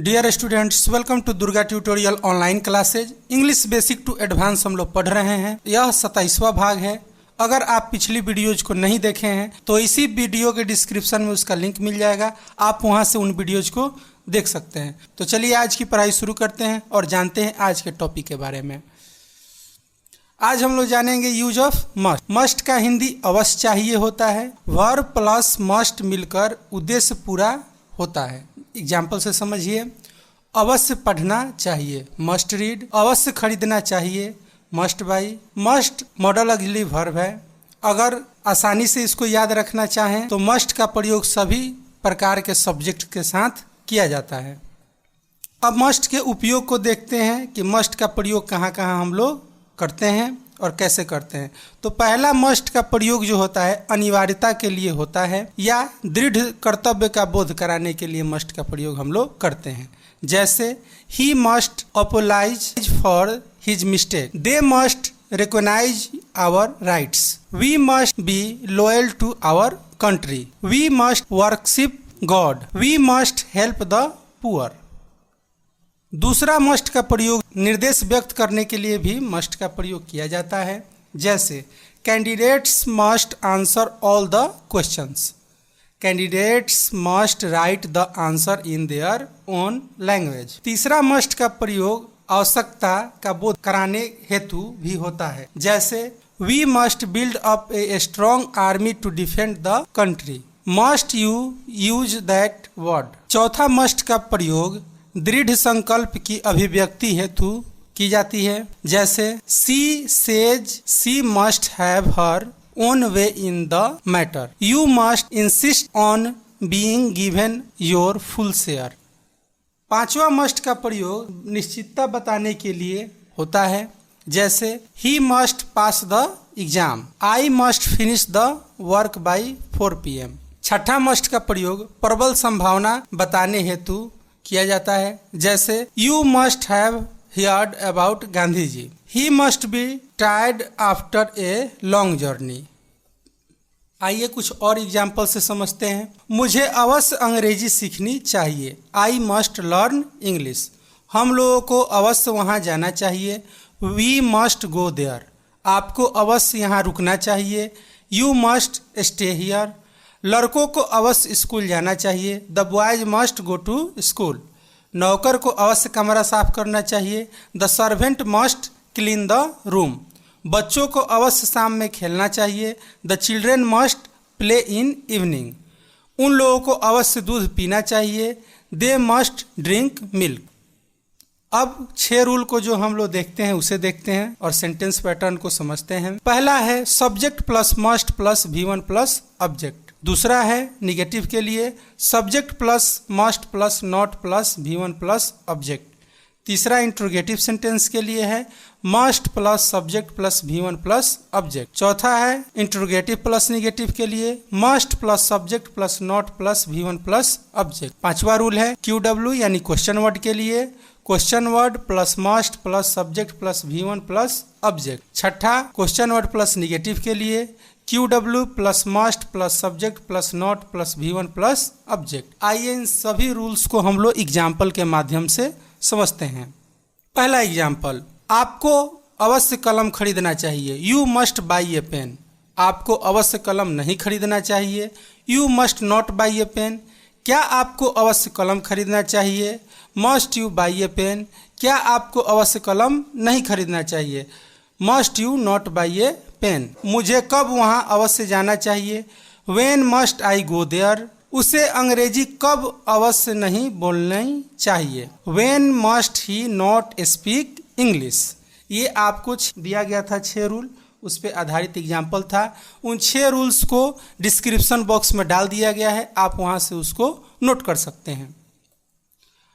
Dear students, welcome to Durga tutorial online classes. English basic to advance हम लोग पढ़ रहे हैं। यह 27वां भाग है। अगर आप पिछली वीडियोज को नहीं देखे हैं तो इसी वीडियो के डिस्क्रिप्शन में उसका लिंक मिल जाएगा, आप वहां से उन वीडियोज को देख सकते हैं। तो चलिए आज की पढ़ाई शुरू करते हैं और जानते हैं आज के टॉपिक के बारे में। आज हम लोग जानेंगे यूज ऑफ मस्ट। मस्ट का हिंदी अवश्य चाहिए होता है। वर्ब प्लस मस्ट मिलकर उद्देश्य पूरा होता है। एग्जाम्पल से समझिए। अवश्य पढ़ना चाहिए, मस्ट रीड। अवश्य खरीदना चाहिए, must by. Must model auxiliary verb है। अगर आसानी से इसको याद रखना चाहें तो मस्ट का प्रयोग सभी प्रकार के सब्जेक्ट के साथ किया जाता है। अब मस्ट के उपयोग को देखते हैं कि मस्ट का प्रयोग कहाँ कहाँ हम लोग करते हैं और कैसे करते हैं। तो पहला मस्ट का प्रयोग जो होता है अनिवार्यता के लिए होता है या दृढ़ कर्तव्य का बोध कराने के लिए मस्ट का प्रयोग हम लोग करते हैं। जैसे he must apologize for his mistake, they must recognize our rights, we must be loyal to our country, we must worship God, we must help the poor. दूसरा मस्ट का प्रयोग निर्देश व्यक्त करने के लिए भी मस्ट का प्रयोग किया जाता है। जैसे candidates must answer all the questions, candidates must write the answer in their own language. तीसरा मस्ट का प्रयोग आवश्यकता का बोध कराने हेतु भी होता है। जैसे we must build up a strong army to defend the country, must you use that word. चौथा मस्ट का प्रयोग दृढ़ संकल्प की अभिव्यक्ति हेतु की जाती है। जैसे she says she must have her own way in the matter, you must insist on being given your full share. पांचवा मस्ट का प्रयोग निश्चितता बताने के लिए होता है। जैसे he must pass the exam, I must finish the work by 4 PM। छठा मस्ट का प्रयोग प्रबल संभावना बताने हेतु किया जाता है। जैसे you must have heard about Gandhi ji, he must be tired after a long journey. आइए कुछ और एग्जाम्पल से समझते हैं। मुझे अवश्य अंग्रेजी सीखनी चाहिए, आई मस्ट लर्न इंग्लिश, हम लोगों को अवश्य वहाँ जाना चाहिए, वी मस्ट गो देयर, आपको अवश्य यहाँ रुकना चाहिए, यू मस्ट स्टे हियर। लड़कों को अवश्य स्कूल जाना चाहिए, the boys must go to school. नौकर को अवश्य कमरा साफ करना चाहिए, the servant must clean the room. बच्चों को अवश्य शाम में खेलना चाहिए, the children must play in evening. उन लोगों को अवश्य दूध पीना चाहिए, दे मस्ट ड्रिंक मिल्क। अब 6 रूल को जो हम लोग देखते हैं उसे देखते हैं और सेंटेंस पैटर्न को समझते हैं। पहला है subject plus must plus V1 plus object. दूसरा है निगेटिव के लिए subject plus must plus not plus V1 plus object. तीसरा इंट्रोगेटिव सेंटेंस के लिए है must plus subject plus V1 plus object. चौथा है इंट्रोगेटिव प्लस निगेटिव के लिए must plus subject plus not plus V1 plus object. पांचवा रूल है QW यानी क्वेश्चन वर्ड के लिए question word plus must plus subject plus V1 plus object. छठा क्वेश्चन वर्ड प्लस निगेटिव के लिए QW plus must plus subject plus not plus V1 plus object. आइए इन सभी रूल्स को हम लोग एग्जाम्पल के माध्यम से समझते हैं। पहला एग्जाम्पल, आपको अवश्य कलम खरीदना चाहिए, you must buy a pen. आपको अवश्य कलम नहीं खरीदना चाहिए, you must not buy a pen. क्या आपको अवश्य कलम खरीदना चाहिए, must you buy a pen. क्या आपको अवश्य कलम नहीं खरीदना चाहिए, must you not buy a pen. मुझे कब वहाँ अवश्य जाना चाहिए, when must I go there. उसे अंग्रेजी कब अवश्य नहीं बोलनी चाहिए, when must he not speak English. ये आपको दिया गया था 6 रूल, उस पर आधारित एग्जाम्पल था। उन 6 रूल्स को डिस्क्रिप्शन बॉक्स में डाल दिया गया है, आप वहाँ से उसको नोट कर सकते हैं।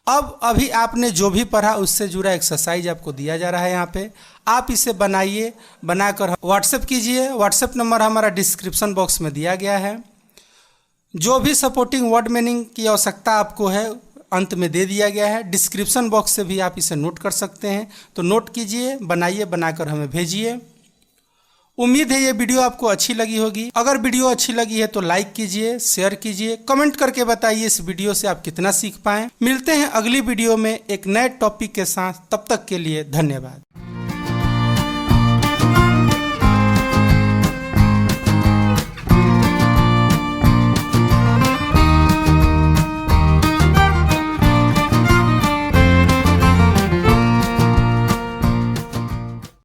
अब अभी आपने जो भी पढ़ा उससे जुड़ा एक्सरसाइज आपको दिया जा रहा है यहाँ पे। आप इसे बनाइए, बनाकर व्हाट्सएप कीजिए। व्हाट्सएप नंबर हमारा डिस्क्रिप्शन बॉक्स में दिया गया है। जो भी सपोर्टिंग वर्ड मीनिंग की आवश्यकता आपको है अंत में दे दिया गया है। डिस्क्रिप्शन बॉक्स से भी आप इसे नोट कर सकते हैं। तो नोट कीजिए, बनाइए, बनाकर हमें भेजिए। उम्मीद है ये वीडियो आपको अच्छी लगी होगी। अगर वीडियो अच्छी लगी है तो लाइक कीजिए, शेयर कीजिए, कमेंट करके बताइए इस वीडियो से आप कितना सीख पाए। मिलते हैं अगली वीडियो में एक नए टॉपिक के साथ, तब तक के लिए धन्यवाद।